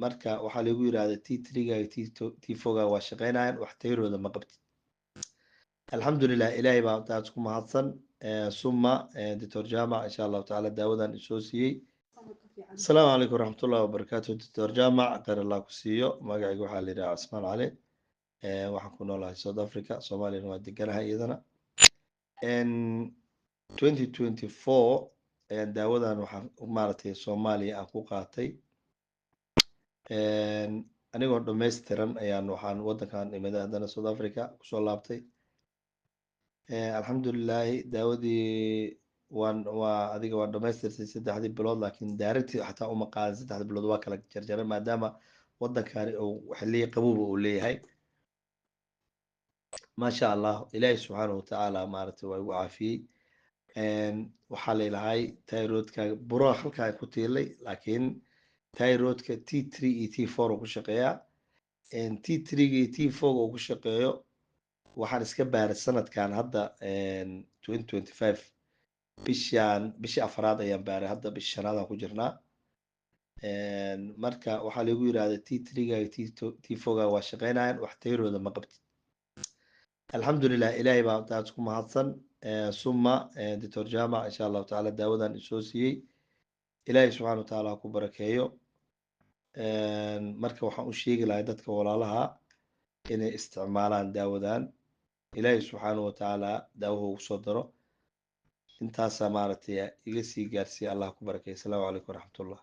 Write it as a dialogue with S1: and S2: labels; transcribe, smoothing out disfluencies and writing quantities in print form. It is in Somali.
S1: marka waxaa lagu yidhahda T3ga T4ga waa shaqeynayaan wax tayrooda ma qabtid alxamdulilah ilaahay baa taas ku mahadsan suma doctor jaamac insha allahu tacaala daawadan isoo siiyey asalaamu calaykum waraxmatullahi wabarakaatu doctor jaamac khayr allah ku siiyo magacayga waxaa la yidhaha cismaan cali waxaan ku noolahay south africa soomaaliyana waa deganahay iyadana 2024 daawadan waxaan maaragtay soomaaliya aan ku qaatay anigoo dhammaystiran ayaan waxaan waddankan imida haddana south africa kusoo laabtay alxamdulilahi daawadii waa adiga waa dhamaystirtay 3 bilood laakiin daaragtii xataa uma qaadan 3 bilood waa kala jarjaray maadaama waddankani uu xilliyo qabowba uu leeyahay maasha allah ilaahi subxaanahu watacaala maaragtay waa igu caafiyey waxaa laylahay tyrodka buro halkaa ku tiilay laakiin tyrodka T3 iyo T4 uu ku shaqeeyaa T3 iyo T4 uu ku shaqeeyo waxaan iska baaray sanadkan hadda 2025 bishii afraad ayaan baaray hadda bishii shanaad aan ku jirnaa marka waxaa lagu yidhahda T3ga T4ga waa shaqeynayaan wax tayrooda ma qabtid alxamdulilah ilaahay baa taas ku mahadsan suma doctor jaamac insha allahu tacaala daawadan isoo siiyey ilaahay subxaana watacaala ha ku barakeeyo marka waxaan u sheegi lahay dadka walaalaha inay isticmaalaan daawadan ilaahay subxaana watacaala daawaha ugu soo daro intaasaa maaragtay iga sii gaarsiiya allah ku barakeeyo asalaamu calaykum waraxmatullah